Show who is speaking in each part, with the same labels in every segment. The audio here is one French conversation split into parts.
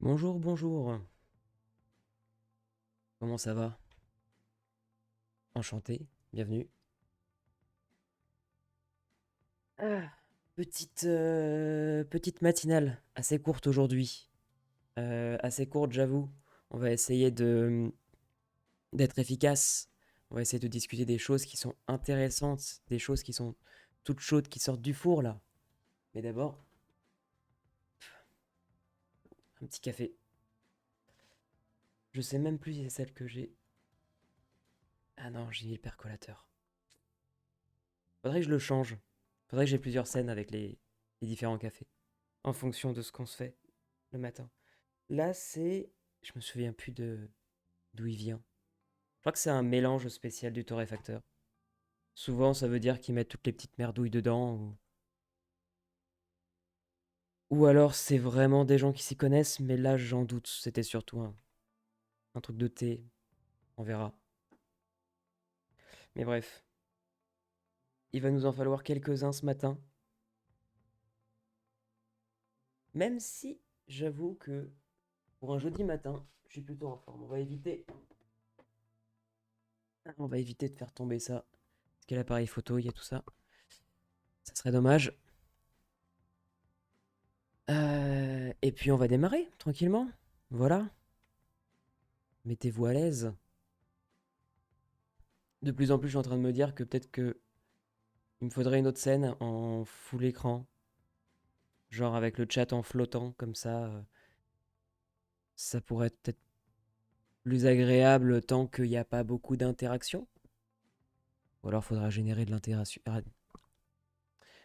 Speaker 1: Bonjour, bonjour. Comment ça va? Enchanté, bienvenue. Ah, petite matinale, assez courte aujourd'hui. Assez courte, j'avoue. On va essayer d'être efficace. On va essayer de discuter des choses qui sont intéressantes, des choses qui sont toutes chaudes, qui sortent du four là. Mais d'abord, un petit café. Je sais même plus si c'est celle que j'ai. Ah non, j'ai mis le percolateur. Faudrait que je le change. Faudrait que j'ai plusieurs scènes avec les différents cafés. En fonction de ce qu'on se fait le matin. Là, c'est. Je me souviens plus de d'où il vient. Je crois que c'est un mélange spécial du torréfacteur. Souvent, ça veut dire qu'ils mettent toutes les petites merdouilles dedans. Ou alors, c'est vraiment des gens qui s'y connaissent, mais là, j'en doute. C'était surtout un truc de thé. On verra. Mais bref, il va nous en falloir quelques-uns ce matin. Même si, j'avoue que pour un jeudi matin, je suis plutôt en forme. On va éviter de faire tomber ça. Parce qu'il y a l'appareil photo, il y a tout ça. Ça serait dommage. Et puis on va démarrer tranquillement. Voilà, mettez-vous à l'aise. De plus en plus, je suis en train de me dire que peut-être que il me faudrait une autre scène en full écran, genre avec le chat en flottant comme ça. Ça pourrait être peut-être plus agréable tant qu'il n'y a pas beaucoup d'interaction. Ou alors faudra générer de l'interaction. Arrête.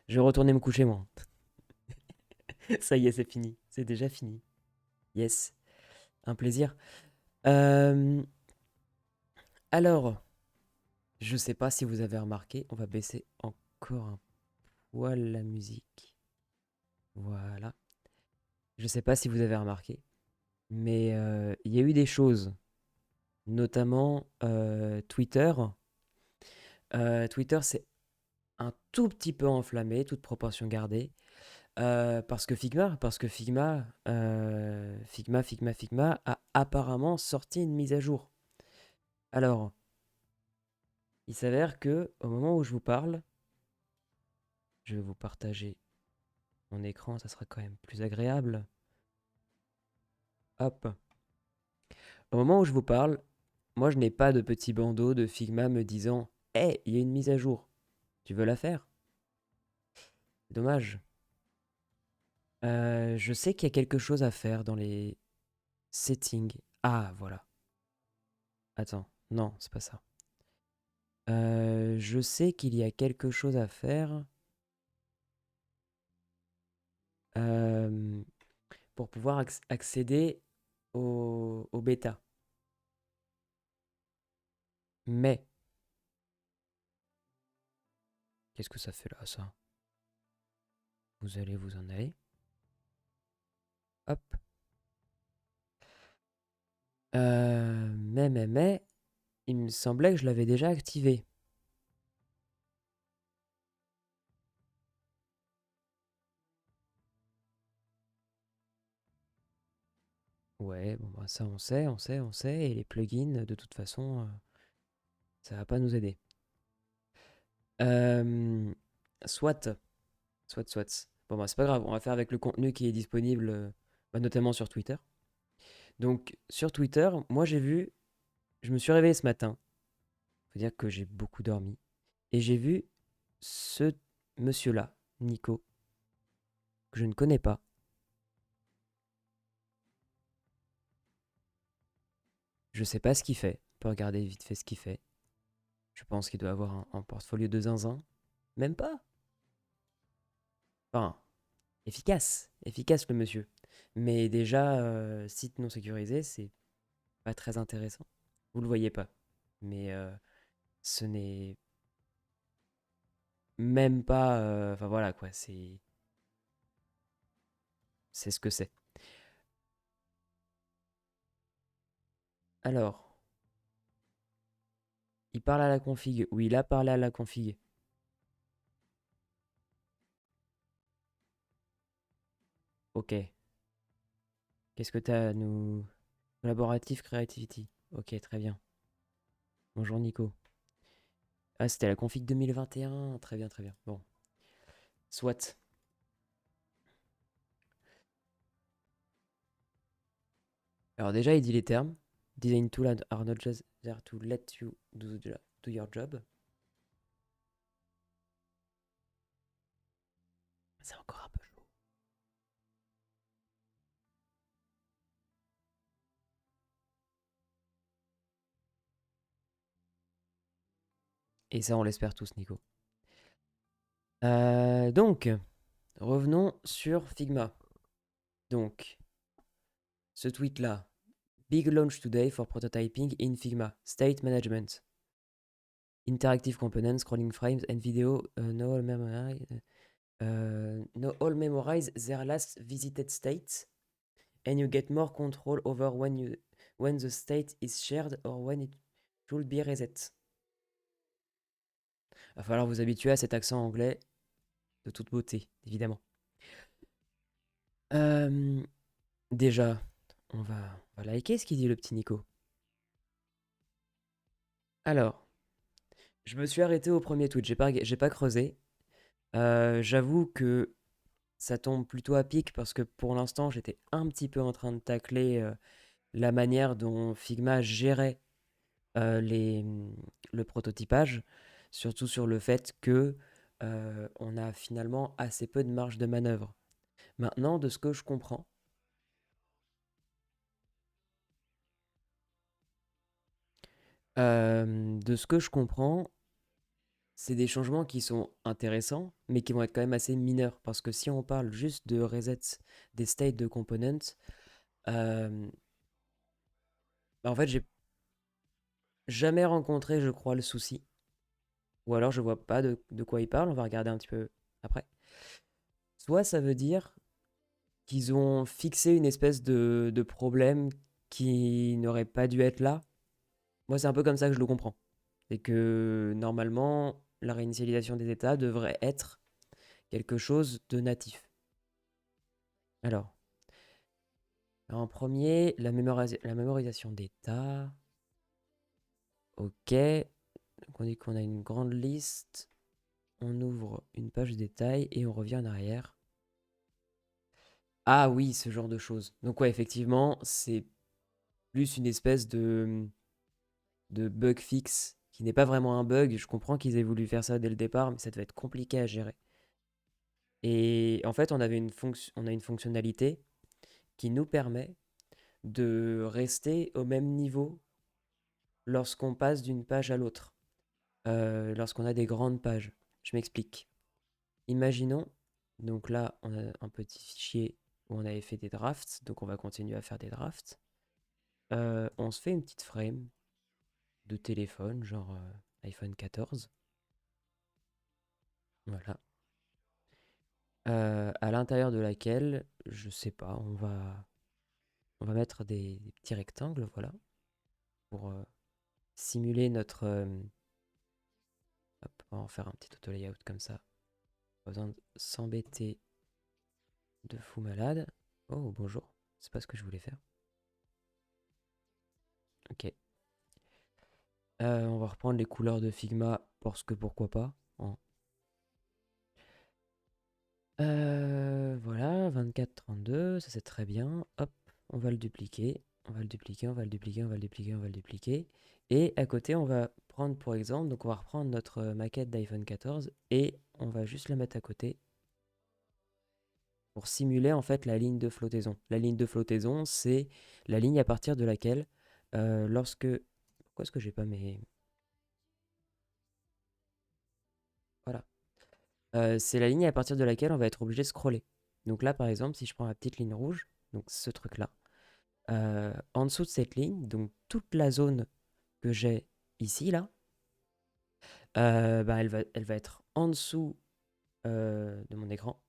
Speaker 1: Je vais retourner me coucher moi. Ça y est, c'est fini. C'est déjà fini. Yes, un plaisir. Euh, alors, je sais pas si vous avez remarqué, on va baisser encore un poil la musique. Voilà. Je sais pas si vous avez remarqué, mais il y a eu des choses, notamment Twitter. Twitter s'est un tout petit peu enflammé, toute proportion gardée, Figma a apparemment sorti une mise à jour. Alors, il s'avère que au moment où je vous parle, je vais vous partager mon écran, ça sera quand même plus agréable. Hop. Au moment où je vous parle, moi je n'ai pas de petit bandeau de Figma me disant hey, il y a une mise à jour. Tu veux la faire? Dommage. Je sais qu'il y a quelque chose à faire dans les settings. Ah, voilà. Attends, non, c'est pas ça. Je sais qu'il y a quelque chose à faire euh, pour pouvoir accéder au bêta. Mais, qu'est-ce que ça fait là, ça? Vous allez vous en aller. Hop. Mais, il me semblait que je l'avais déjà activé. Ouais, bon, bah, ça on sait. Et les plugins, de toute façon, ça va pas nous aider. Euh, soit, soit. Bon, bah, c'est pas grave, on va faire avec le contenu qui est disponible, bah, notamment sur Twitter. Donc, sur Twitter, moi j'ai vu, je me suis réveillé ce matin, faut dire que j'ai beaucoup dormi, et j'ai vu ce monsieur-là, Nico, que je ne connais pas. Je sais pas ce qu'il fait, on peut regarder vite fait ce qu'il fait. Je pense qu'il doit avoir un portfolio de zinzin. Même pas. Enfin, efficace le monsieur. Mais déjà, site non sécurisé, c'est pas très intéressant. Vous le voyez pas. Mais ce n'est même pas. Enfin voilà quoi, c'est ce que c'est. Alors, il parle à la config. Oui, il a parlé à la config. Ok. Qu'est-ce que tu as à nous... Collaborative Creativity. Ok, très bien. Bonjour Nico. Ah, c'était la config 2021. Très bien, très bien. Bon, soit. Alors déjà, il dit les termes. Design tools are not just there to let you do your job. C'est encore un peu chaud. Et ça, on l'espère tous, Nico. Donc, revenons sur Figma. Donc, ce tweet-là. Big launch today for prototyping in Figma. State management. Interactive components, scrolling frames, and video. No all memorize their last visited state. And you get more control over when the state is shared or when it should be reset. Va falloir vous habituer à cet accent anglais de toute beauté, évidemment. Déjà, on va liker ce qu'il dit le petit Nico. Alors, je me suis arrêté au premier tweet, j'ai pas creusé. J'avoue que ça tombe plutôt à pic parce que pour l'instant, j'étais un petit peu en train de tacler la manière dont Figma gérait le prototypage, surtout sur le fait que on a finalement assez peu de marge de manœuvre. Maintenant, de ce que je comprends, c'est des changements qui sont intéressants, mais qui vont être quand même assez mineurs. Parce que si on parle juste de reset des states de components, euh, bah en fait, j'ai jamais rencontré, je crois, le souci. Ou alors, je vois pas de quoi il parle. On va regarder un petit peu après. Soit ça veut dire qu'ils ont fixé une espèce de problème qui n'aurait pas dû être là. Moi, c'est un peu comme ça que je le comprends. C'est que normalement, la réinitialisation des états devrait être quelque chose de natif. Alors, en premier, la mémorisation d'état. Ok. Donc on dit qu'on a une grande liste. On ouvre une page de détails et on revient en arrière. Ah oui, ce genre de choses. Donc ouais, effectivement, c'est plus une espèce de bug fixe qui n'est pas vraiment un bug. Je comprends qu'ils aient voulu faire ça dès le départ, mais ça devait être compliqué à gérer. Et en fait, on a une fonctionnalité qui nous permet de rester au même niveau lorsqu'on passe d'une page à l'autre, lorsqu'on a des grandes pages. Je m'explique. Imaginons, donc là, on a un petit fichier où on avait fait des drafts, donc on va continuer à faire des drafts. On se fait une petite frame de téléphone, genre iPhone 14. Voilà. À l'intérieur de laquelle, je sais pas, on va mettre des petits rectangles, voilà, pour simuler notre... hop, on va en faire un petit auto layout comme ça. Pas besoin de s'embêter de fou malade. Oh, bonjour, c'est pas ce que je voulais faire. Ok. On va reprendre les couleurs de Figma parce que pourquoi pas, hein. Voilà, 24-32, ça c'est très bien. Hop, on va le dupliquer. On va le dupliquer, on va le dupliquer, on va le dupliquer, on va le dupliquer. Et à côté, on va prendre pour exemple, donc on va reprendre notre maquette d'iPhone 14 et on va juste la mettre à côté pour simuler en fait la ligne de flottaison. La ligne de flottaison, c'est la ligne à partir de laquelle, lorsque... Pourquoi est-ce que j'ai pas mes... Voilà. C'est la ligne à partir de laquelle on va être obligé de scroller. Donc là, par exemple, si je prends la petite ligne rouge, donc ce truc-là, en dessous de cette ligne, donc toute la zone que j'ai ici, là, bah, elle va être en dessous de mon écran,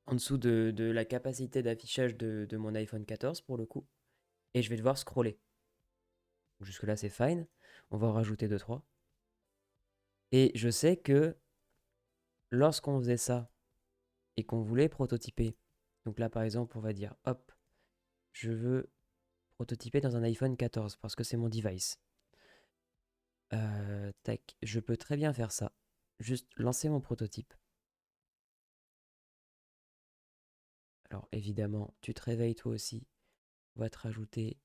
Speaker 1: en dessous de la capacité d'affichage de mon iPhone 14 pour le coup, et je vais devoir scroller. Jusque-là, c'est fine. On va en rajouter 2-3. Et je sais que lorsqu'on faisait ça et qu'on voulait prototyper, donc là, par exemple, on va dire, hop, je veux prototyper dans un iPhone 14 parce que c'est mon device. Tac, je peux très bien faire ça. Juste lancer mon prototype. Alors évidemment, tu te réveilles toi aussi. On va te rajouter.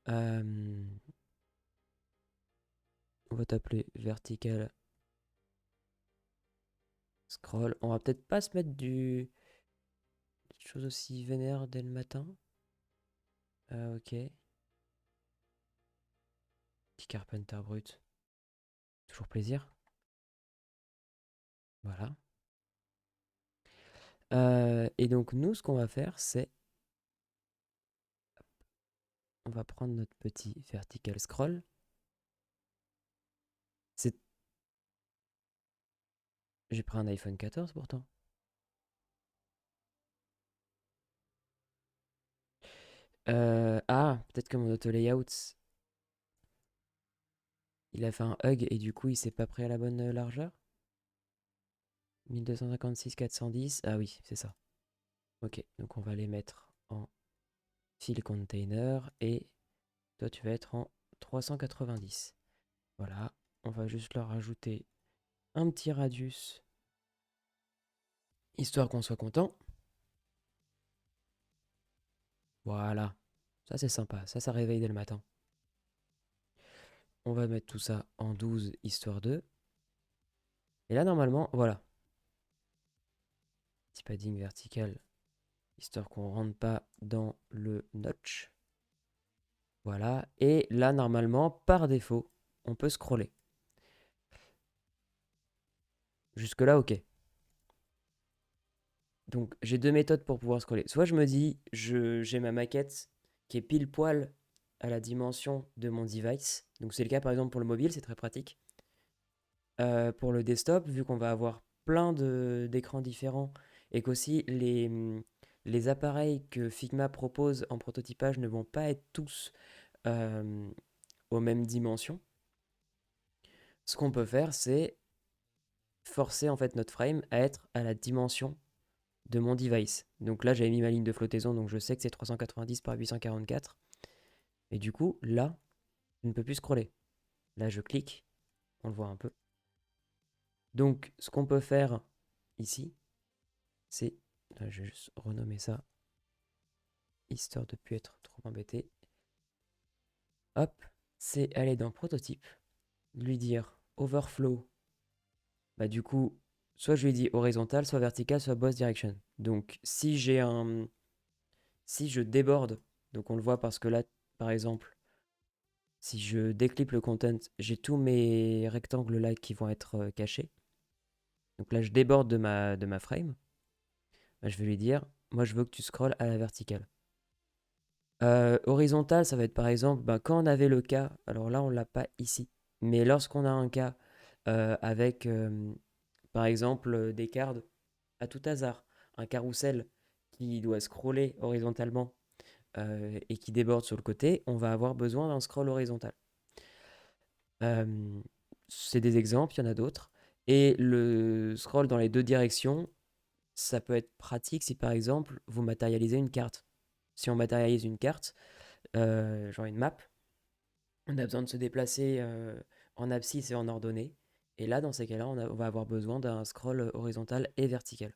Speaker 1: On va t'appeler vertical scroll. On va peut-être pas se mettre des choses aussi vénères dès le matin. Ok. Petit Carpenter brut. Toujours plaisir. Voilà. Et donc nous, ce qu'on va faire, c'est on va prendre notre petit vertical scroll. C'est J'ai pris un iPhone 14 pourtant. Peut-être que mon auto layout, il a fait un hug et du coup il s'est pas pris à la bonne largeur. 1256 410. Ah oui, c'est ça. Ok, donc on va les mettre en file container et toi tu vas être en 390. Voilà, on va juste leur ajouter un petit radius histoire qu'on soit content. Voilà, ça c'est sympa, ça réveille dès le matin. On va mettre tout ça en 12 histoire de. Et là normalement, voilà. Petit padding vertical histoire qu'on rentre pas dans le notch. Voilà, et là normalement, par défaut, on peut scroller. Jusque là, ok. Donc j'ai deux méthodes pour pouvoir scroller. Soit je me dis, j'ai ma maquette qui est pile poil à la dimension de mon device. Donc c'est le cas par exemple pour le mobile, c'est très pratique. Pour le desktop, vu qu'on va avoir plein d'écrans différents et qu'aussi les appareils que Figma propose en prototypage ne vont pas être tous euh, aux mêmes dimensions, ce qu'on peut faire, c'est forcer en fait notre frame à être à la dimension de mon device. Donc là, j'avais mis ma ligne de flottaison, donc je sais que c'est 390 par 844. Et du coup, là, je ne peux plus scroller. Là, je clique, on le voit un peu. Donc, ce qu'on peut faire ici, c'est... Je vais juste renommer ça, histoire de ne plus être trop embêté. Hop, c'est aller dans prototype, lui dire overflow. Bah du coup, soit je lui dis horizontal, soit vertical, soit boss direction. Donc, si je déborde, donc on le voit parce que là, par exemple, si je déclipe le content, j'ai tous mes rectangles là qui vont être cachés. Donc là, je déborde de ma frame. Bah, je vais lui dire, moi, je veux que tu scrolles à la verticale. Horizontal, ça va être par exemple, bah, quand on avait le cas, alors là, on l'a pas ici, mais lorsqu'on a un cas avec, par exemple, des cards à tout hasard, un carrousel qui doit scroller horizontalement et qui déborde sur le côté, on va avoir besoin d'un scroll horizontal. Euh, c'est des exemples, il y en a d'autres. Et le scroll dans les deux directions, ça peut être pratique si par exemple vous matérialisez une carte. Si on matérialise une carte, genre une map, on a besoin de se déplacer en abscisse et en ordonnée. Et là, dans ces cas-là, on va avoir besoin d'un scroll horizontal et vertical.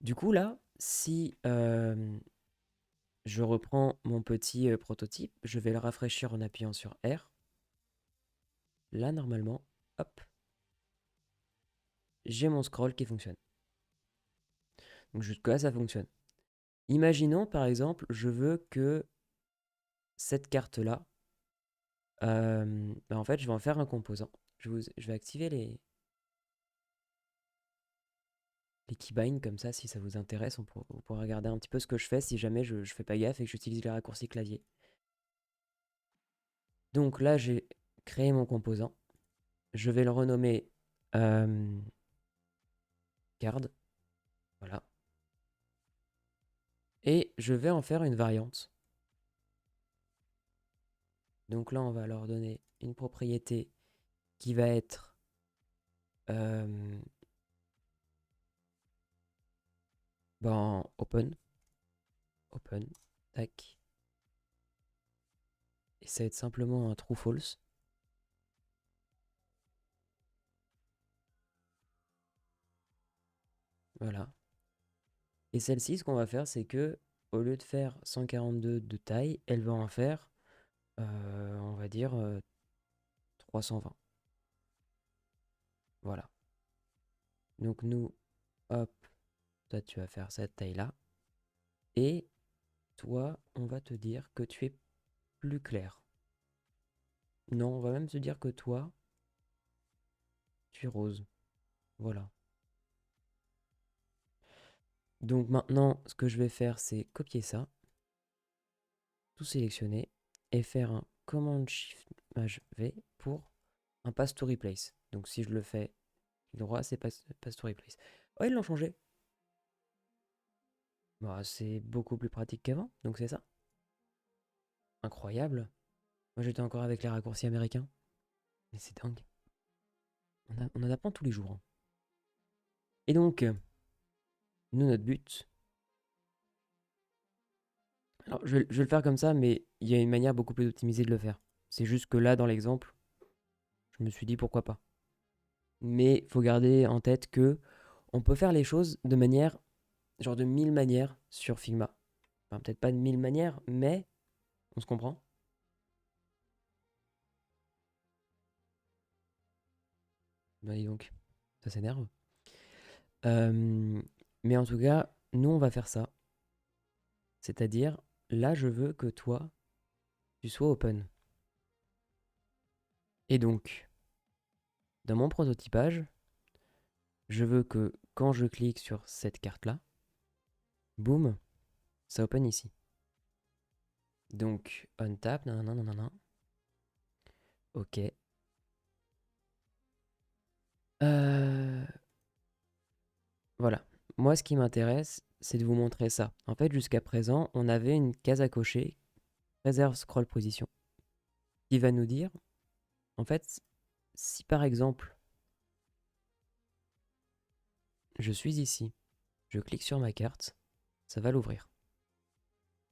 Speaker 1: Du coup, là, si je reprends mon petit prototype, je vais le rafraîchir en appuyant sur R. Là, normalement, hop, j'ai mon scroll qui fonctionne. Donc jusque-là, ça fonctionne. Imaginons, par exemple, je veux que cette carte-là, en fait, je vais en faire un composant. Je vais activer les keybinds comme ça, si ça vous intéresse. Vous pourrez regarder un petit peu ce que je fais si jamais je fais pas gaffe et que j'utilise les raccourcis clavier. Donc là, j'ai créé mon composant. Je vais le renommer euh, card. Voilà. Et je vais en faire une variante. Donc là, on va leur donner une propriété qui va être Ben, open, open, tac. Et ça va être simplement un true false. Voilà. Et celle-ci, ce qu'on va faire, c'est que au lieu de faire 142 de taille, elle va en faire, on va dire, 320. Voilà. Donc nous, hop, toi tu vas faire cette taille-là. Et toi, on va te dire que tu es plus clair. Non, on va même se dire que toi, tu es rose. Voilà. Donc maintenant, ce que je vais faire, c'est copier ça, tout sélectionner et faire un Command Shift Maj V pour un Pass to Replace. Donc si je le fais droit, c'est pass to Replace. Oh, ils l'ont changé. Bah, c'est beaucoup plus pratique qu'avant, donc c'est ça. Incroyable. Moi j'étais encore avec les raccourcis américains. Mais c'est dingue. On en apprend tous les jours, hein. Et donc, nous, notre but. Alors, je vais le faire comme ça, mais il y a une manière beaucoup plus optimisée de le faire. C'est juste que là, dans l'exemple, je me suis dit pourquoi pas. Mais il faut garder en tête que on peut faire les choses de manière, genre de 1000 manières sur Figma. Enfin, peut-être pas de 1000 manières, mais on se comprend. Bah, dis donc, ça s'énerve. Euh, mais en tout cas, nous, on va faire ça. C'est-à-dire, là, je veux que toi, tu sois open. Et donc, dans mon prototypage, je veux que quand je clique sur cette carte-là, boum, ça open ici. Donc, on tap, nanana, nanana. Ok. Euh, voilà. Moi, ce qui m'intéresse, c'est de vous montrer ça. En fait, jusqu'à présent, on avait une case à cocher, réserve scroll position, qui va nous dire, en fait, si par exemple, je suis ici, je clique sur ma carte, ça va l'ouvrir.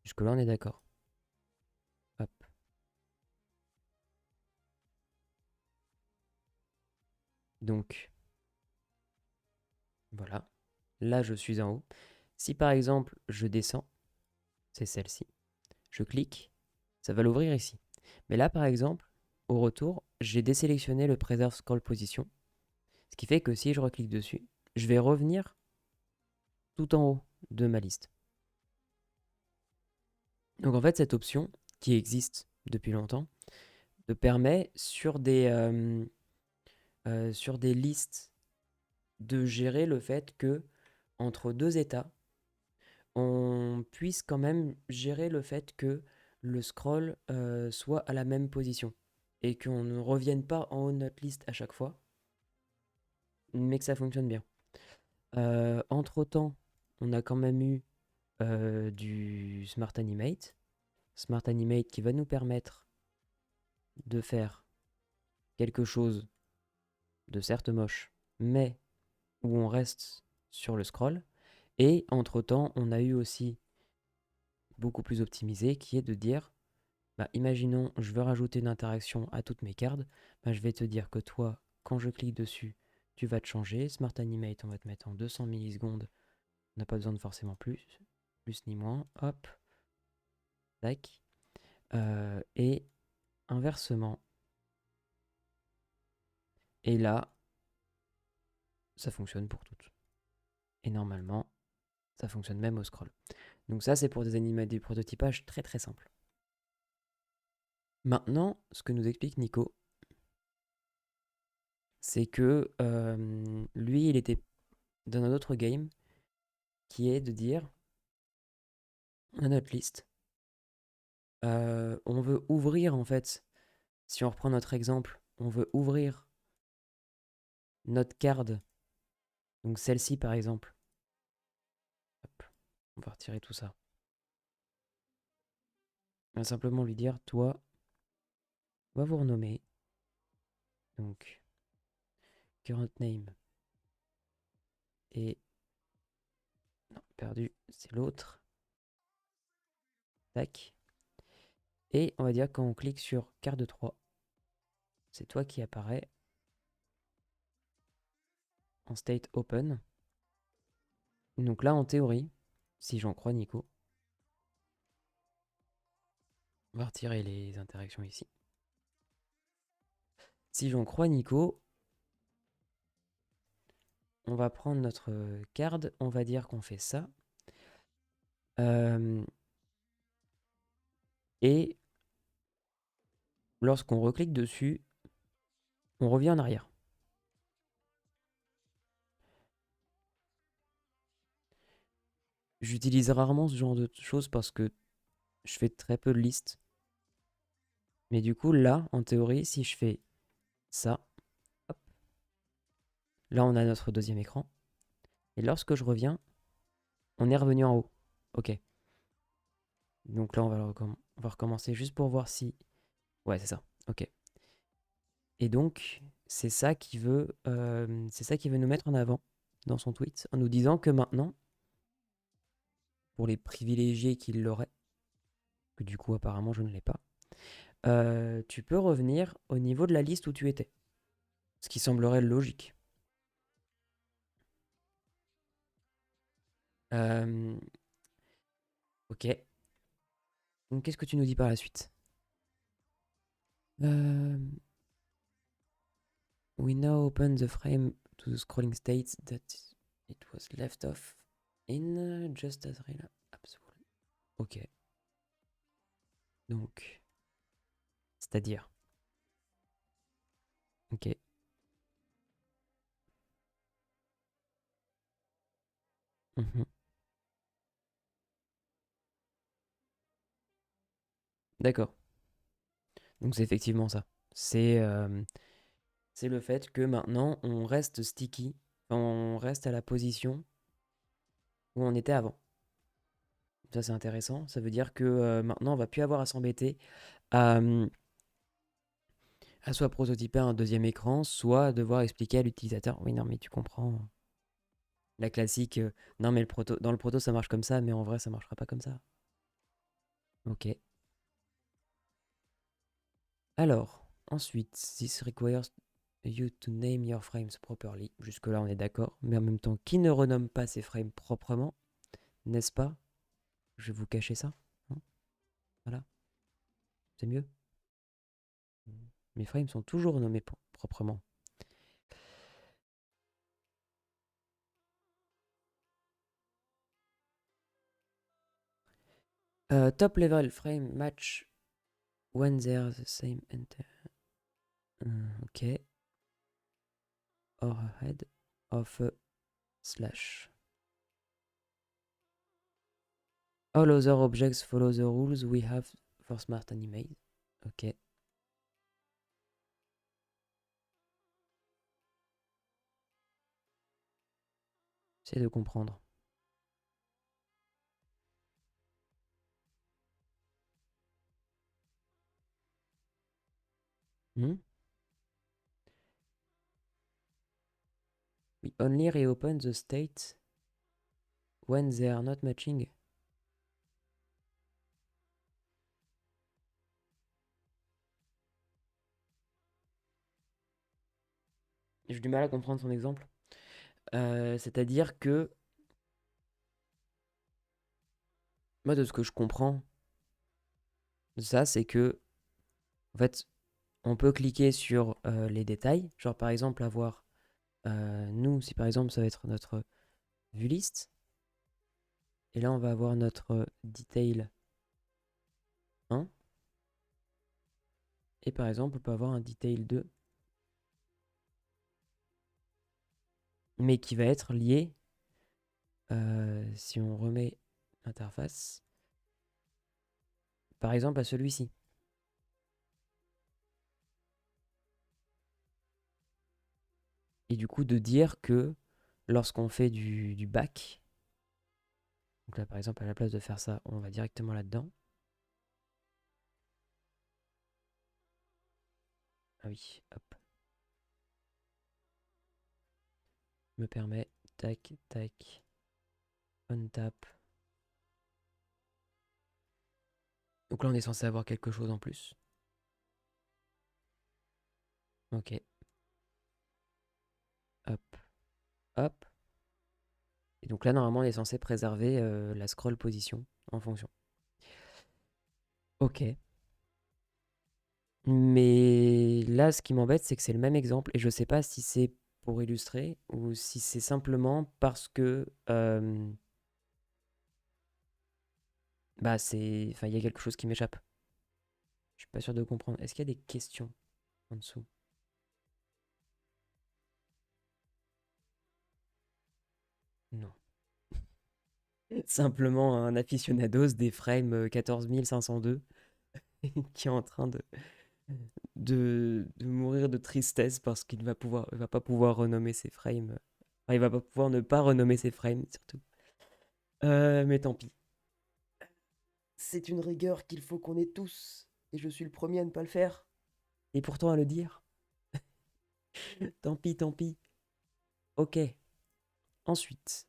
Speaker 1: Jusque-là, on est d'accord. Hop. Donc, voilà. Là, je suis en haut. Si par exemple, je descends, c'est celle-ci, je clique, ça va l'ouvrir ici. Mais là, par exemple, au retour, j'ai désélectionné le Preserve Scroll Position, ce qui fait que si je reclique dessus, je vais revenir tout en haut de ma liste. Donc en fait, cette option, qui existe depuis longtemps, te permet sur des listes de gérer le fait que entre deux états, on puisse quand même gérer le fait que le scroll soit à la même position et qu'on ne revienne pas en haut de notre liste à chaque fois, mais que ça fonctionne bien. Entre-temps, on a quand même eu du Smart Animate. Smart Animate qui va nous permettre de faire quelque chose de certes moche, mais où on reste sur le scroll. Et entre-temps, on a eu aussi beaucoup plus optimisé qui est de dire, bah, imaginons, je veux rajouter une interaction à toutes mes cartes, bah, je vais te dire que toi, quand je clique dessus, tu vas te changer. Smart Animate, on va te mettre en 200 millisecondes. On n'a pas besoin de forcément plus ni moins. Hop, tac. Et inversement. Et là, ça fonctionne pour toutes. Et normalement, ça fonctionne même au scroll. Donc ça, c'est pour des prototypages très très simples. Maintenant, ce que nous explique Nico, c'est que lui, il était dans un autre game qui est de dire, on a notre liste, on veut ouvrir en fait, si on reprend notre exemple, on veut ouvrir notre card, donc celle-ci par exemple. Hop, on va retirer tout ça. On va simplement lui dire, toi, on va vous renommer, donc current name et Non, perdu, c'est l'autre. Tac. Et on va dire quand on clique sur carte de 3, c'est toi qui apparaît en state open. Donc là, en théorie, si j'en crois Nico, on va retirer les interactions ici. Si j'en crois Nico, on va prendre notre card, on va dire qu'on fait ça. Et lorsqu'on reclique dessus, on revient en arrière. J'utilise rarement ce genre de choses parce que je fais très peu de listes. Mais du coup, là, en théorie, si je fais ça, hop, là, on a notre deuxième écran. Et lorsque je reviens, on est revenu en haut. Ok. Donc là, on va recommencer juste pour voir si... Ouais, c'est ça. Ok. Et donc, c'est ça qui veut nous mettre en avant dans son tweet, en nous disant que maintenant, pour les privilégiés qui l'auraient, que du coup apparemment je ne l'ai pas, tu peux revenir au niveau de la liste où tu étais. Ce qui semblerait logique. Euh, ok. Donc qu'est-ce que tu nous dis par la suite? Euh, We now open the frame to the scrolling state that it was left off in just as real. Absolutely. Ok. Donc, c'est-à-dire. Ok. Mhm. D'accord. Donc c'est effectivement ça. C'est le fait que maintenant on reste sticky, enfin, on reste à la position où on était avant. Ça c'est intéressant. Ça veut dire que maintenant on va plus avoir à s'embêter à, à soit prototyper un deuxième écran, soit devoir expliquer à l'utilisateur. Oui, non, mais tu comprends. La classique, non, mais dans le proto ça marche comme ça, mais en vrai ça marchera pas comme ça. Ok. Alors, ensuite, this requires you to name your frames properly. Jusque-là, on est d'accord. Mais en même temps, qui ne renomme pas ses frames proprement, n'est-ce pas? Je vais vous cacher ça. Hein. Voilà, c'est mieux. Mes frames sont toujours nommés proprement. Top level frame match when they're the same enter. Ok. Or ahead of a slash. All other objects follow the rules we have for smart animate. Ok. J'essaie de comprendre. Hmm? We only reopen the state when they are not matching. J'ai du mal à comprendre son exemple. C'est-à-dire que, moi, de ce que je comprends de ça, c'est que, en fait, on peut cliquer sur les détails. Genre, par exemple, avoir, nous, si par exemple, ça va être notre vue list. Et là, on va avoir notre detail 1. Et par exemple, on peut avoir un detail 2, mais qui va être lié, si on remet l'interface, par exemple, à celui-ci. Et du coup, de dire que lorsqu'on fait du back, donc là, par exemple, à la place de faire ça, on va directement là-dedans. Ah oui, hop. Me permet, tac, tac. untap. Donc là, on est censé avoir quelque chose en plus. Ok. Hop, hop. Et donc là, normalement, on est censé préserver la scroll position en fonction. Ok. Mais là, ce qui m'embête, c'est que c'est le même exemple et je sais pas si c'est pour illustrer ou si c'est simplement parce que bah enfin, il y a quelque chose qui m'échappe. Je suis pas sûr de comprendre. Est-ce qu'il y a des questions en dessous? Non. Simplement un aficionados des frames 14502 qui est en train de mourir de tristesse parce qu'il va pas pouvoir renommer ses frames. Enfin, il va pas pouvoir ne pas renommer ses frames, surtout. Mais tant pis. C'est une rigueur qu'il faut qu'on ait tous. Et je suis le premier à ne pas le faire. Et pourtant à le dire. Tant pis, tant pis. Ok. Ensuite,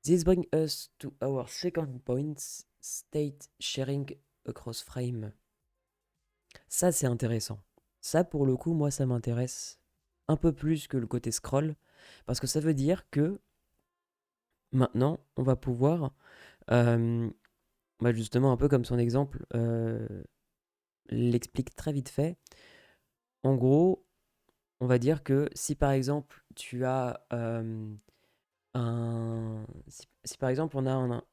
Speaker 1: this brings us to our second point, state sharing across frame. Ça, c'est intéressant. Ça, pour le coup, moi, ça m'intéresse un peu plus que le côté scroll. Parce que ça veut dire que maintenant, on va pouvoir, euh, bah, justement, un peu comme son exemple l'explique très vite fait. En gros, on va dire que si par exemple tu as si par exemple on a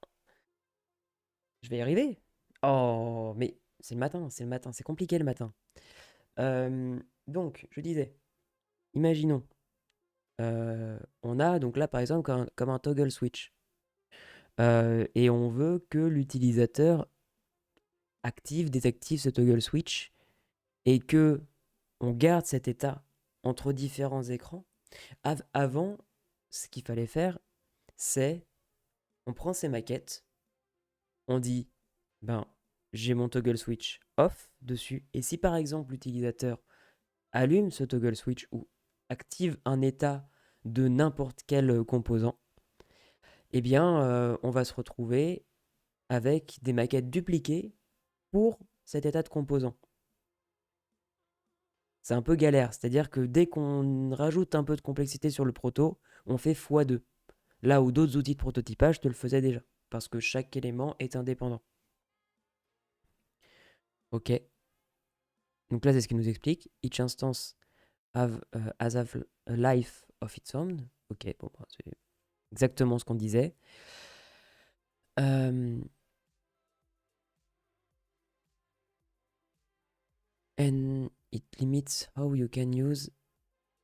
Speaker 1: je vais y arriver. Oh, mais c'est le matin, c'est compliqué le matin. Donc, je disais, imaginons, on a donc là par exemple comme un toggle switch. Et on veut que l'utilisateur active, désactive ce toggle switch et que on garde cet état entre différents écrans. Avant, ce qu'il fallait faire, c'est on prend ces maquettes, on dit, ben, j'ai mon toggle switch off dessus, et si par exemple l'utilisateur allume ce toggle switch ou active un état de n'importe quel composant, eh bien, on va se retrouver avec des maquettes dupliquées pour cet état de composant. C'est un peu galère, c'est-à-dire que dès qu'on rajoute un peu de complexité sur le proto, on fait x2. Là où d'autres outils de prototypage te le faisaient déjà, parce que chaque élément est indépendant. Ok, donc là c'est ce qu'il nous explique. Each instance has a life of its own. Ok, bon, c'est exactement ce qu'on disait. And it limits how you can use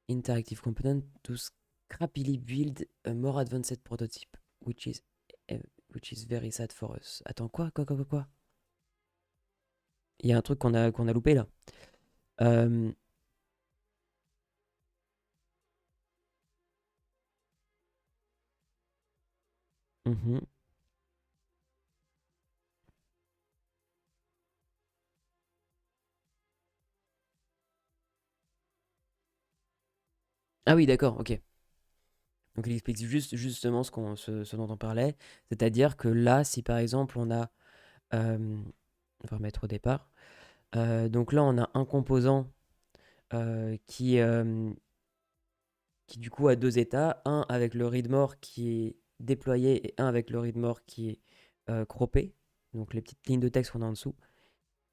Speaker 1: interactive component to scrappily build a more advanced prototype, uh, which is very sad for us. Attends, quoi? Il y a un truc qu'on a loupé là. Euh, mhm. Ah oui, d'accord, ok. Donc il explique justement ce dont on parlait, c'est-à-dire que là, si par exemple on va remettre au départ, donc là on a un composant euh, qui, euh, qui du coup a deux états, un avec le readmore qui est déployé et un avec le readmore qui est croppé, donc les petites lignes de texte qu'on a en dessous.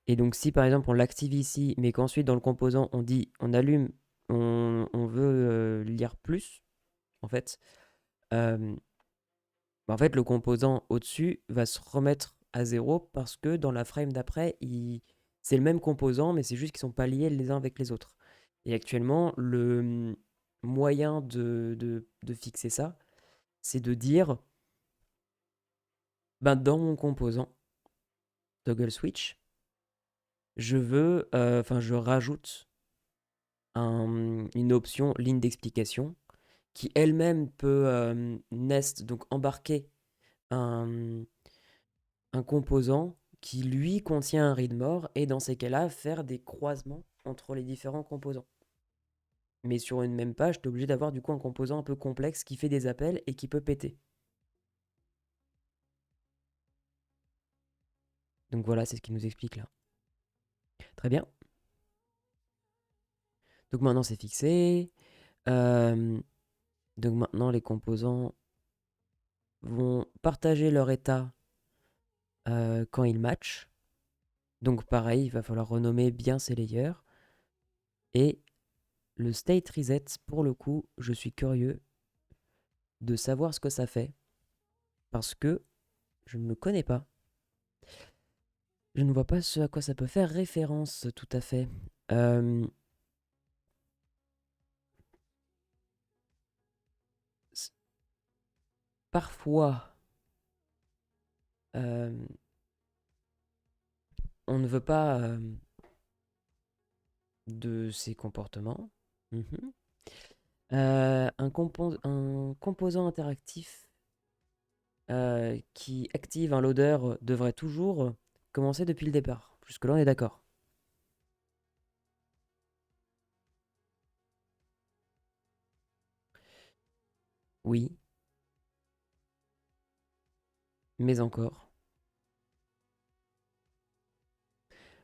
Speaker 1: Et donc si par exemple on l'active ici, mais qu'ensuite dans le composant on dit on allume, on veut lire plus, en fait, euh, bah, en fait, le composant au-dessus va se remettre à zéro parce que dans la frame d'après, c'est le même composant, mais c'est juste qu'ils ne sont pas liés les uns avec les autres. Et actuellement, le moyen de fixer ça, c'est de dire, ben, dans mon composant toggle switch, je rajoute une option ligne d'explication qui elle-même peut nest, donc embarquer un, un composant qui lui contient un readmore et dans ces cas-là faire des croisements entre les différents composants. Mais sur une même page, tu es obligé d'avoir du coup un composant un peu complexe qui fait des appels et qui peut péter. Donc voilà, c'est ce qu'il nous explique là. Très bien. Donc maintenant c'est fixé. Euh, donc maintenant les composants vont partager leur état quand ils matchent. Donc pareil, il va falloir renommer bien ces layers. Et le state reset, pour le coup, je suis curieux de savoir ce que ça fait. Parce que je ne le connais pas. Je ne vois pas ce à quoi ça peut faire référence tout à fait. Euh, s- Parfois, euh, on ne veut pas de ces comportements. Mhm. Un composant interactif qui active un loader devrait toujours commencer depuis le départ. Jusque-là, on est d'accord. Oui, mais encore.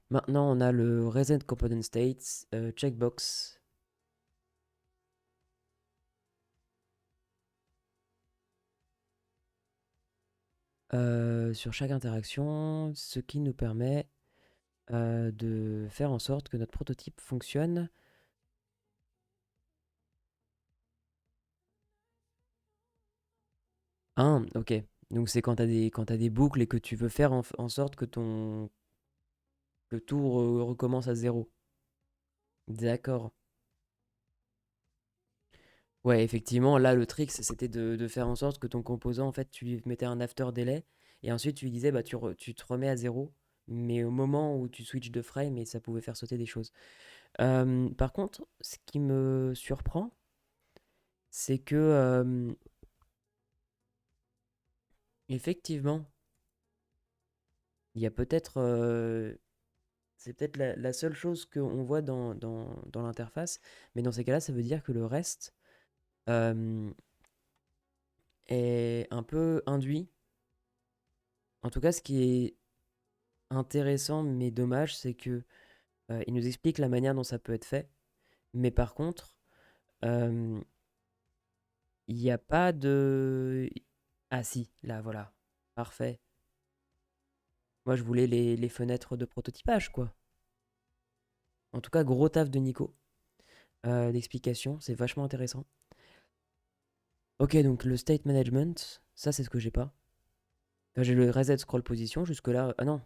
Speaker 1: Maintenant, on a le Reset Component States checkbox sur chaque interaction, ce qui nous permet de faire en sorte que notre prototype fonctionne. Ah, ok. Donc c'est quand t'as des boucles et que tu veux faire en sorte que tout recommence à zéro. D'accord. Ouais, effectivement, là, le trick, c'était de faire en sorte que ton composant, en fait, tu lui mettais un after délai, et ensuite tu lui disais, bah, tu te remets à zéro, mais au moment où tu switches de frame, et ça pouvait faire sauter des choses. Par contre, ce qui me surprend, c'est que, effectivement, il y a peut-être, c'est peut-être la seule chose qu'on voit dans l'interface, mais dans ces cas-là, ça veut dire que le reste euh, est un peu induit. En tout cas, ce qui est intéressant mais dommage, c'est que il nous explique la manière dont ça peut être fait, mais par contre, euh, il n'y a pas de... Ah si, là voilà, parfait. Moi je voulais les fenêtres de prototypage, quoi. En tout cas, gros taf de Nico, d'explication, c'est vachement intéressant. Ok, donc le state management, ça c'est ce que j'ai pas. Enfin, j'ai le reset scroll position, jusque-là... Ah non,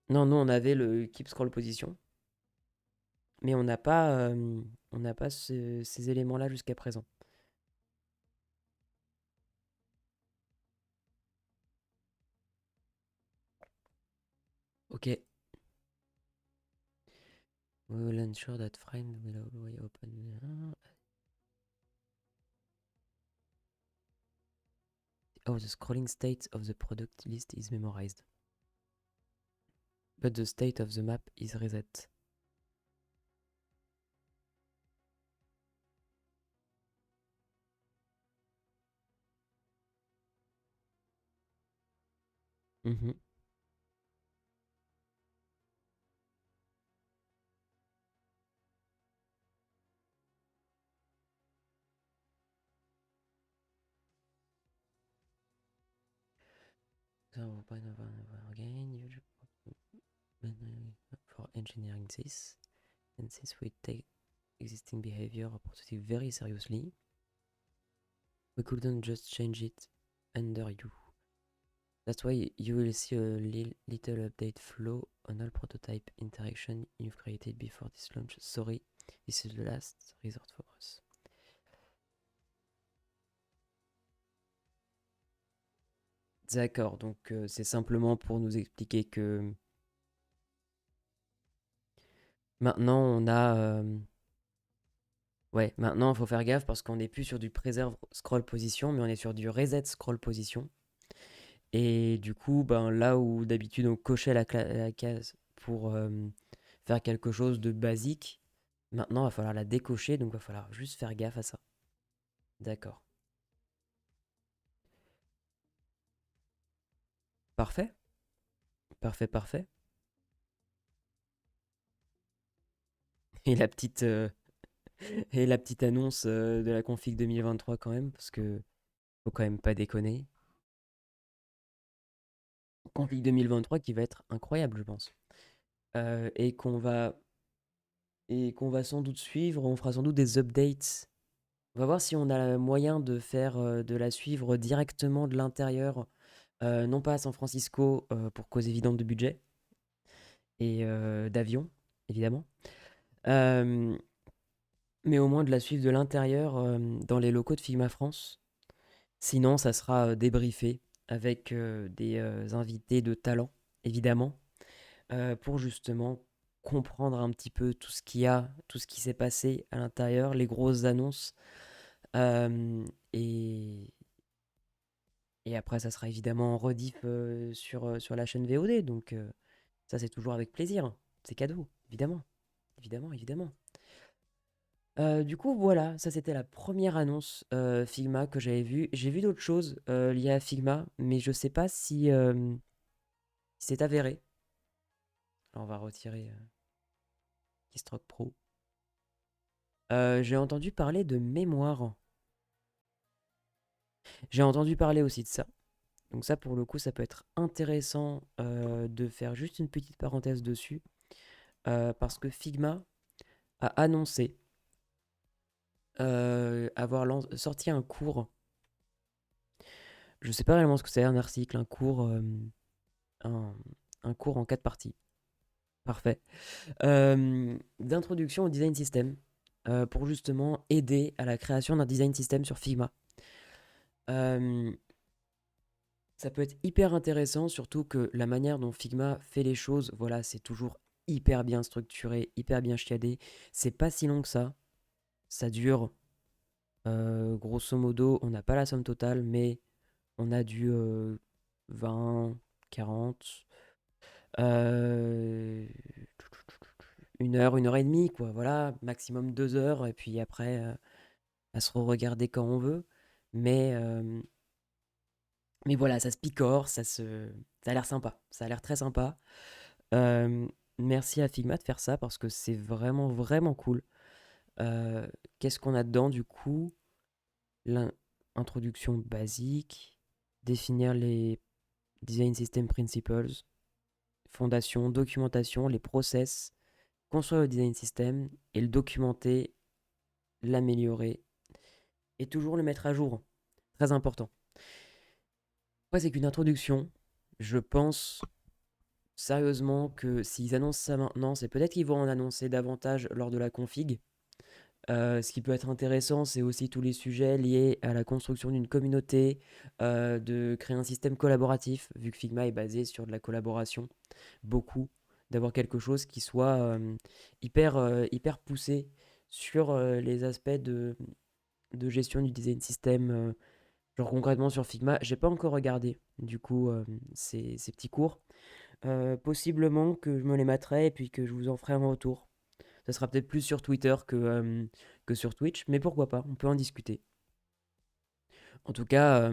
Speaker 1: non, nous on avait le keep scroll position, mais on n'a pas ces éléments-là jusqu'à présent. Ok. We will ensure that frame will always open. Oh, the scrolling state of the product list is memorized. But the state of the map is reset. Mhm. So, again, for engineering this, and since we take existing behavior or prototype very seriously, we couldn't just change it under you. That's why you will see a little update flow on all prototype interaction you've created before this launch. Sorry, this is the last resort for us. D'accord, donc c'est simplement pour nous expliquer que maintenant on a... ouais, maintenant il faut faire gaffe parce qu'on n'est plus sur du preserve scroll position, mais on est sur du reset scroll position. Et du coup, ben, là où d'habitude on cochait la case pour faire quelque chose de basique, maintenant il va falloir la décocher, donc il va falloir juste faire gaffe à ça. D'accord. Parfait. Parfait, parfait. Et la petite, et la petite annonce de la config 2023 quand même, parce que faut quand même pas déconner. Config 2023 qui va être incroyable, je pense. Euh, et qu'on va, et qu'on va sans doute suivre. On fera sans doute des updates. On va voir si on a moyen de faire de la suivre directement de l'intérieur, non pas à San Francisco pour cause évidente de budget et d'avion, évidemment, euh, mais au moins de la suivre de l'intérieur dans les locaux de Figma France. Sinon, ça sera débriefé avec des invités de talent, évidemment, pour justement comprendre un petit peu tout ce qu'il y a, tout ce qui s'est passé à l'intérieur, les grosses annonces. euh, et, et après, ça sera évidemment en rediff sur la chaîne VOD. Donc, ça, c'est toujours avec plaisir. C'est cadeau, évidemment. Évidemment, évidemment. Du coup, voilà, ça c'était la première annonce Figma que j'avais vue. J'ai vu d'autres choses liées à Figma, mais je sais pas si c'est avéré. Alors, on va retirer Keystroke Pro. J'ai entendu parler de mémoire. J'ai entendu parler aussi de ça. Donc ça, pour le coup, ça peut être intéressant de faire juste une petite parenthèse dessus. Parce que Figma a annoncé avoir sorti un cours. Je sais pas réellement ce que c'est, un article, un cours, un, un cours en 4 parties. Parfait. D'introduction au design system pour justement aider à la création d'un design system sur Figma. Euh, Ça peut être hyper intéressant, surtout que la manière dont Figma fait les choses, voilà, c'est toujours hyper bien structuré, hyper bien chiadé. C'est pas si long que ça. Ça dure, grosso modo, on n'a pas la somme totale, mais on a du 20, 40, euh, 1 heure et demie, quoi. Voilà, maximum 2 heures, et puis après, à se re-regarder quand on veut. Mais, euh, mais voilà, ça se picore, ça a l'air sympa. Ça a l'air très sympa. Euh, Merci à Figma de faire ça parce que c'est vraiment, vraiment cool. Euh, Qu'est-ce qu'on a dedans du coup? L'introduction basique, définir les design system principles, fondation, documentation, les process, construire le design system et le documenter, l'améliorer et toujours le mettre à jour. Très important. Après, c'est qu'une introduction. Je pense sérieusement que s'ils annoncent ça maintenant, c'est peut-être qu'ils vont en annoncer davantage lors de la config. Ce qui peut être intéressant, c'est aussi tous les sujets liés à la construction d'une communauté, de créer un système collaboratif, vu que Figma est basé sur de la collaboration, beaucoup, d'avoir quelque chose qui soit hyper poussé sur les aspects de gestion du design system. Genre concrètement sur Figma, j'ai pas encore regardé du coup ces petits cours. Possiblement que je me les mettrai et puis que je vous en ferai un retour. Ça sera peut-être plus sur Twitter que sur Twitch, mais pourquoi pas, on peut en discuter. En tout cas,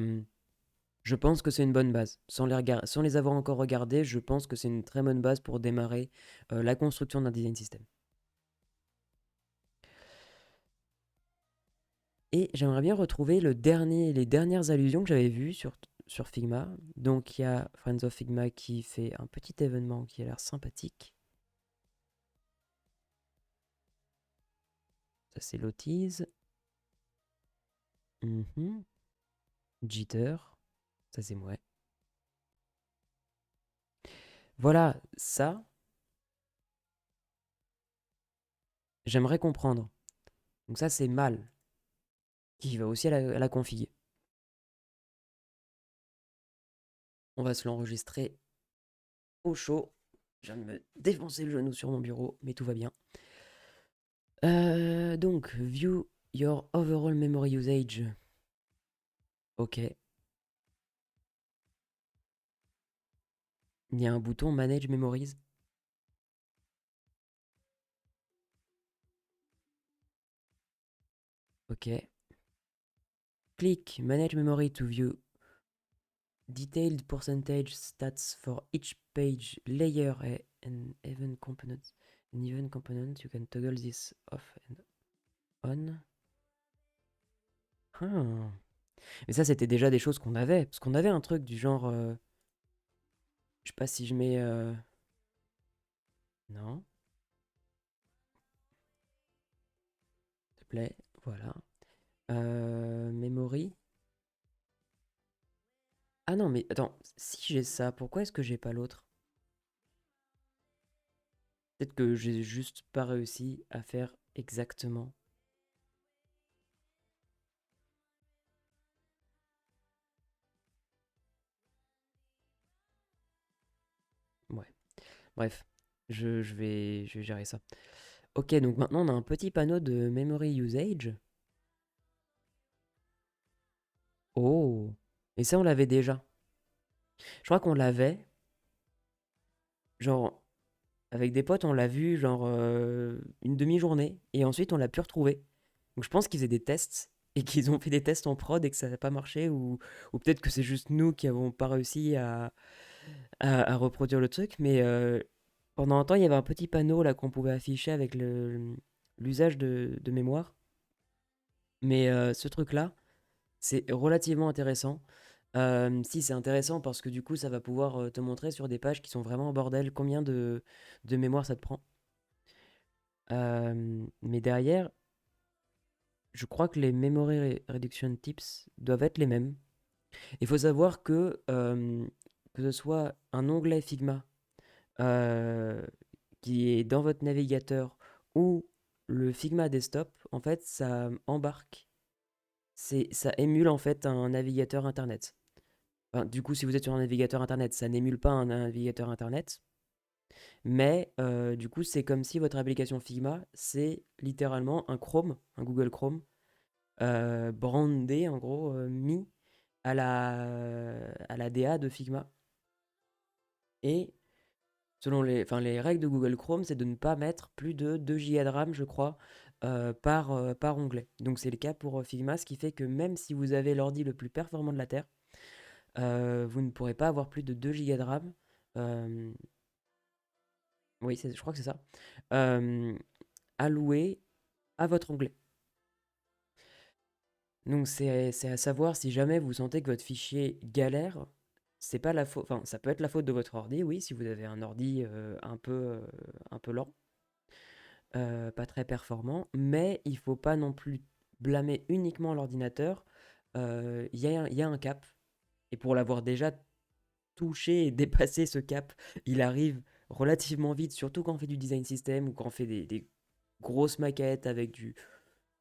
Speaker 1: je pense que c'est une bonne base. Sans les avoir encore regardés, je pense que c'est une très bonne base pour démarrer la construction d'un design system. Et j'aimerais bien retrouver les dernières allusions que j'avais vues sur Figma. Donc il y a Friends of Figma qui fait un petit événement qui a l'air sympathique. Ça c'est Lottise. Mhm. Jitter. Ça c'est moi. Voilà, ça, j'aimerais comprendre. Donc ça, c'est mal, qui va aussi à la config. On va se l'enregistrer au chaud. Je viens de me défoncer le genou sur mon bureau, mais tout va bien. Donc, view your overall memory usage. Ok. Il y a un bouton Manage Memories. Ok. Click Manage Memory to view Detailed percentage stats for each page layer and even component. An even component, you can toggle this off and on. Ah. Mais ça, c'était déjà des choses qu'on avait. Parce qu'on avait un truc du genre. Je sais pas si je mets. Non, s'il te plaît. Voilà. Memory. Ah non, mais attends. Si j'ai ça, pourquoi est-ce que j'ai pas l'autre? Peut-être que j'ai juste pas réussi à faire exactement. Ouais. Bref. Je vais gérer ça. Ok, donc maintenant on a un petit panneau de memory usage. Oh! Et ça, on l'avait déjà. Je crois qu'on l'avait, genre, avec des potes, on l'a vu, genre, une demi-journée, et ensuite on l'a pu retrouver. Donc je pense qu'ils faisaient des tests, et qu'ils ont fait des tests en prod et que ça n'a pas marché, ou peut-être que c'est juste nous qui n'avons pas réussi à reproduire le truc, mais pendant un temps, il y avait un petit panneau là qu'on pouvait afficher avec l'usage de mémoire. Mais ce truc-là, c'est relativement intéressant. Si, c'est intéressant parce que du coup, ça va pouvoir te montrer sur des pages qui sont vraiment en bordel combien de mémoire ça te prend. Mais derrière, je crois que les memory reduction tips doivent être les mêmes. Il faut savoir que ce soit un onglet Figma qui est dans votre navigateur ou le Figma desktop, en fait, ça embarque, ça émule en fait un navigateur internet. Enfin, du coup, si vous êtes sur un navigateur internet, ça n'émule pas un navigateur internet, mais du coup, c'est comme si votre application Figma, c'est littéralement un Chrome, un Google Chrome, brandé, en gros, mis à la DA de Figma. Et selon enfin, les règles de Google Chrome, c'est de ne pas mettre plus de 2 Go de RAM, je crois, par onglet. Donc c'est le cas pour Figma, ce qui fait que même si vous avez l'ordi le plus performant de la Terre, vous ne pourrez pas avoir plus de 2 Go de RAM. euh, oui, je crois que c'est ça. euh, Alloué à votre onglet. Donc c'est à savoir si jamais vous sentez que votre fichier galère, c'est pas la faute, enfin ça peut être la faute de votre ordi, oui, si vous avez un ordi un peu lent, pas très performant, mais il faut pas non plus blâmer uniquement l'ordinateur. Il y a un cap, et pour l'avoir déjà touché et dépassé ce cap, il arrive relativement vite, surtout quand on fait du design system ou quand on fait des grosses maquettes avec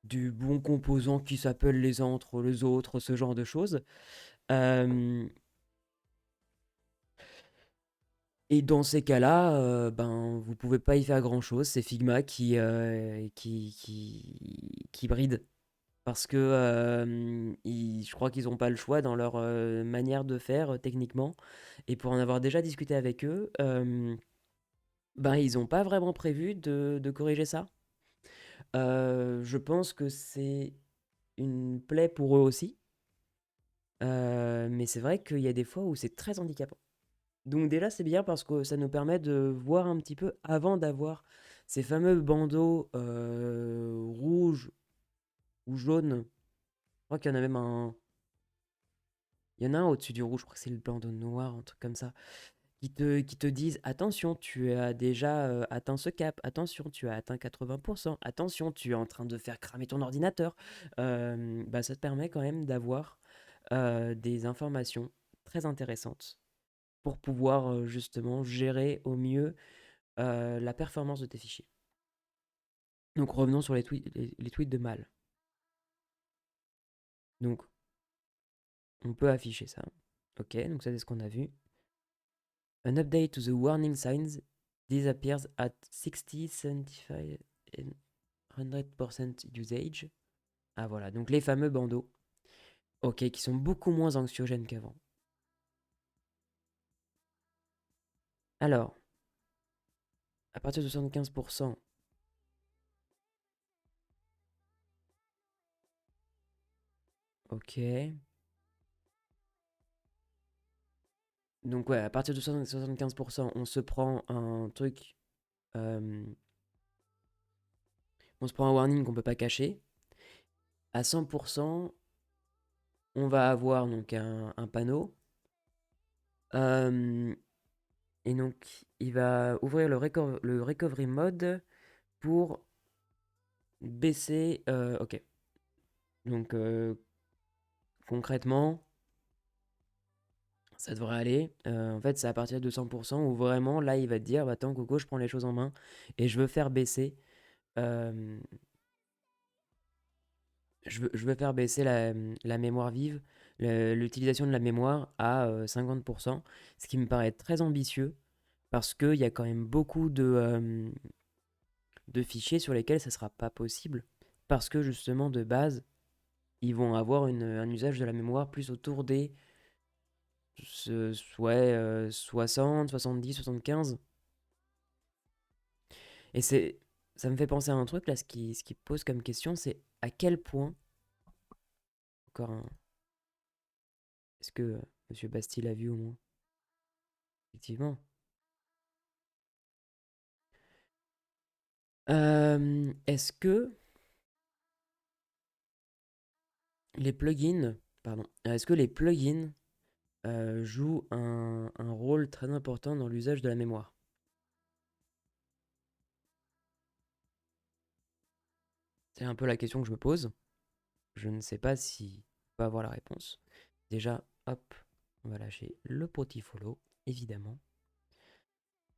Speaker 1: du bon composant qui s'appelle les entre les autres, ce genre de choses. Euh, et dans ces cas-là, ben, vous pouvez pas y faire grand-chose. C'est Figma qui bride. Parce que je crois qu'ils n'ont pas le choix dans leur manière de faire techniquement. Et pour en avoir déjà discuté avec eux, ben, ils n'ont pas vraiment prévu de corriger ça. Je pense que c'est une plaie pour eux aussi. Mais c'est vrai qu'il y a des fois où c'est très handicapant. Donc déjà, c'est bien parce que ça nous permet de voir un petit peu avant d'avoir ces fameux bandeaux rouges ou jaunes. Je crois qu'il y en a même un. Il y en a un au-dessus du rouge, je crois que c'est le bandeau noir, un truc comme ça, qui te disent attention, tu as déjà atteint ce cap, attention, tu as atteint 80%, attention, tu es en train de faire cramer ton ordinateur. Bah, ça te permet quand même d'avoir des informations très intéressantes pour pouvoir justement gérer au mieux la performance de tes fichiers. Donc revenons sur les tweets de mal. Donc on peut afficher ça. Ok, donc ça c'est ce qu'on a vu. An update to the warning signs disappears at 60, 75 and 100% usage. Ah voilà, donc les fameux bandeaux. Ok, qui sont beaucoup moins anxiogènes qu'avant. Alors, à partir de 75%, ok. Donc ouais, à partir de 75%, on se prend un truc, euh, on se prend un warning qu'on peut pas cacher. À 100%, on va avoir donc un panneau. euh, et donc, il va ouvrir le recovery mode pour baisser. Ok. Donc, concrètement, ça devrait aller. En fait, c'est à partir de 100% où vraiment, là, il va te dire, bah, attends, Coco, je prends les choses en main et je veux faire baisser. euh, je veux faire baisser la mémoire vive, l'utilisation de la mémoire à 50%, ce qui me paraît très ambitieux parce qu'il y a quand même beaucoup de fichiers sur lesquels ça ne sera pas possible parce que justement, de base, ils vont avoir un usage de la mémoire plus autour des ouais, 60, 70, 75. Et ça me fait penser à un truc là, ce qui pose comme question, c'est à quel point, encore un, est-ce que Monsieur Bastille a vu au moins? Effectivement. Est-ce que les plugins, pardon, est-ce que les plugins jouent un rôle très important dans l'usage de la mémoire? C'est un peu la question que je me pose. Je ne sais pas si on va avoir la réponse. Déjà, hop, on va lâcher le petit follow, évidemment.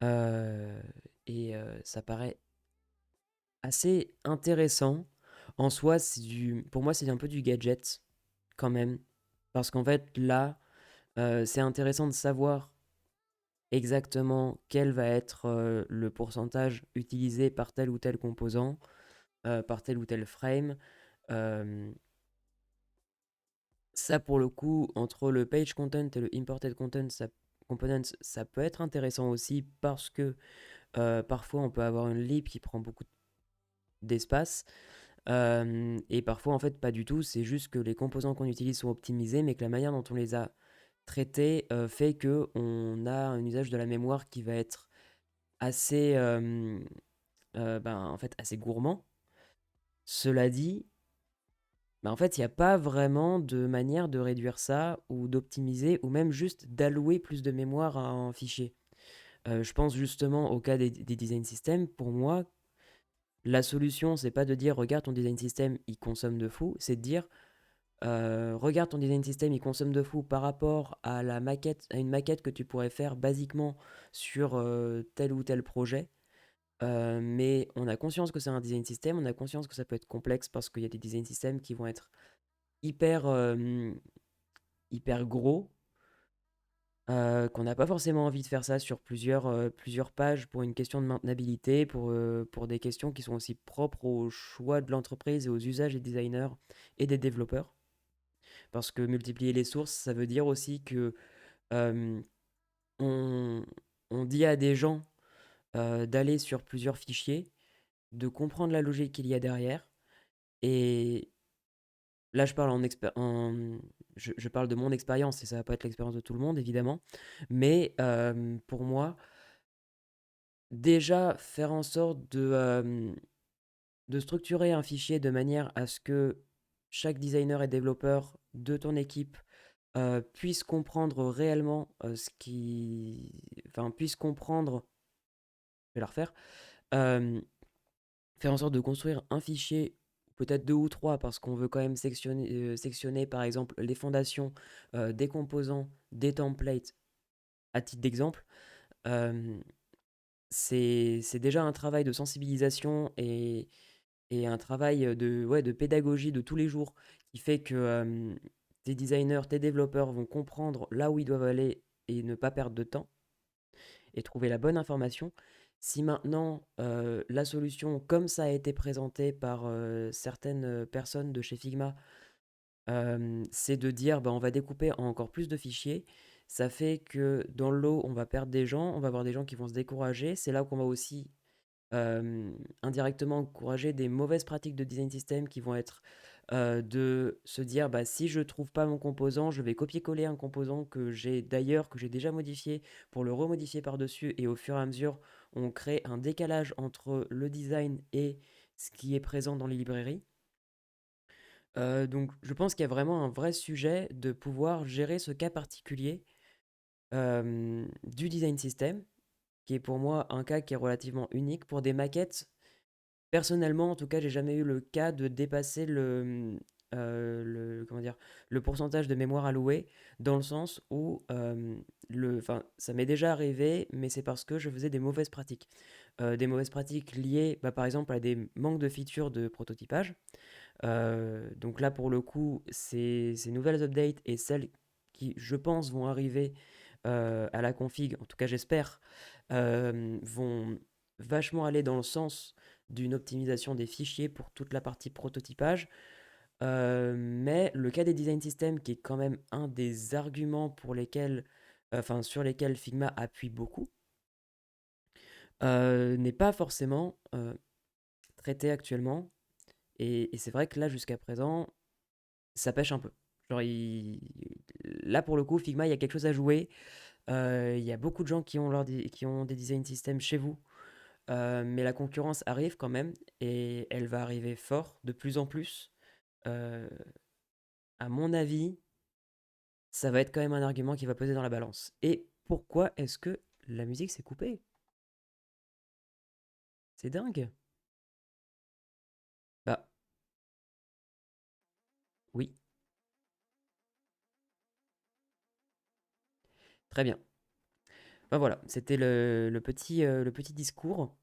Speaker 1: Euh, et ça paraît assez intéressant. En soi, pour moi, c'est un peu du gadget, quand même. Parce qu'en fait, là, c'est intéressant de savoir exactement quel va être le pourcentage utilisé par tel ou tel composant, par tel ou tel frame. Euh, Ça, pour le coup, entre le page content et le imported content, components, ça peut être intéressant aussi parce que parfois on peut avoir une lib qui prend beaucoup d'espace. Et parfois, en fait, pas du tout. C'est juste que les composants qu'on utilise sont optimisés, mais que la manière dont on les a traités fait que on a un usage de la mémoire qui va être assez, en fait, assez gourmand. Cela dit, en fait, il n'y a pas vraiment de manière de réduire ça ou d'optimiser ou même juste d'allouer plus de mémoire à un fichier. Je pense justement au cas des design systems. Pour moi, la solution, c'est pas de dire regarde ton design system, il consomme de fou, c'est de dire regarde ton design system, il consomme de fou par rapport à la maquette, à une maquette que tu pourrais faire basiquement sur tel ou tel projet. Mais on a conscience que c'est un design system, on a conscience que ça peut être complexe parce qu'il y a des design systems qui vont être hyper, hyper gros, qu'on n'a pas forcément envie de faire ça sur plusieurs pages pour une question de maintenabilité, pour des questions qui sont aussi propres au choix de l'entreprise et aux usages des designers et des développeurs. Parce que multiplier les sources, ça veut dire aussi que euh, on, on dit à des gens d'aller sur plusieurs fichiers, de comprendre la logique qu'il y a derrière. Et là, je parle de mon expérience, et ça va pas être l'expérience de tout le monde, évidemment. Mais pour moi, déjà faire en sorte de structurer un fichier de manière à ce que chaque designer et développeur de ton équipe puisse comprendre réellement ce qui... Enfin, puisse comprendre... Je vais la refaire. Euh, Faire en sorte de construire un fichier, peut-être deux ou trois, parce qu'on veut quand même sectionner par exemple, les fondations des composants, des templates, à titre d'exemple. Euh, c'est déjà un travail de sensibilisation et un travail ouais, de pédagogie de tous les jours qui fait que tes designers, tes développeurs vont comprendre là où ils doivent aller et ne pas perdre de temps et trouver la bonne information. Si maintenant la solution, comme ça a été présenté par certaines personnes de chez Figma, c'est de dire bah, on va découper en encore plus de fichiers, ça fait que dans le lot, on va perdre des gens, on va avoir des gens qui vont se décourager. C'est là qu'on va aussi indirectement encourager des mauvaises pratiques de design system qui vont être de se dire, bah, si je trouve pas mon composant, je vais copier-coller un composant que j'ai d'ailleurs, que j'ai déjà modifié pour le remodifier par-dessus et au fur et à mesure, on crée un décalage entre le design et ce qui est présent dans les librairies. Donc je pense qu'il y a vraiment un vrai sujet de pouvoir gérer ce cas particulier du design system, qui est pour moi un cas qui est relativement unique pour des maquettes. Personnellement, en tout cas, j'ai jamais eu le cas de dépasser comment dire, le pourcentage de mémoire alloué, dans le sens où enfin, ça m'est déjà arrivé, mais c'est parce que je faisais des mauvaises pratiques. Des mauvaises pratiques liées, bah, par exemple, à des manques de features de prototypage. Donc là, pour le coup, ces nouvelles updates et celles qui, je pense, vont arriver à la config, en tout cas j'espère, vont vachement aller dans le sens d'une optimisation des fichiers pour toute la partie prototypage. Mais le cas des design systems, qui est quand même un des arguments pour lesquels, enfin sur lesquels Figma appuie beaucoup, n'est pas forcément traité actuellement. Et c'est vrai que là, jusqu'à présent, ça pêche un peu. Genre, là, pour le coup, Figma, il y a quelque chose à jouer. Il y a beaucoup de gens qui ont des design systems chez vous. Mais la concurrence arrive quand même. Et elle va arriver fort, de plus en plus. Euh, à mon avis, ça va être quand même un argument qui va peser dans la balance. Et pourquoi est-ce que la musique s'est coupée? C'est dingue. Bah, oui. Très bien. Bah voilà, c'était le petit discours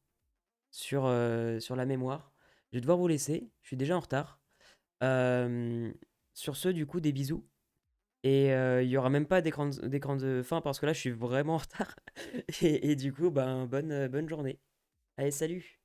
Speaker 1: sur la mémoire. Je vais devoir vous laisser, je suis déjà en retard. Euh, sur ce, du coup, des bisous. Et il y aura même pas d'écran de fin parce que là, je suis vraiment en retard. Et du coup, ben, bonne journée. Allez, salut!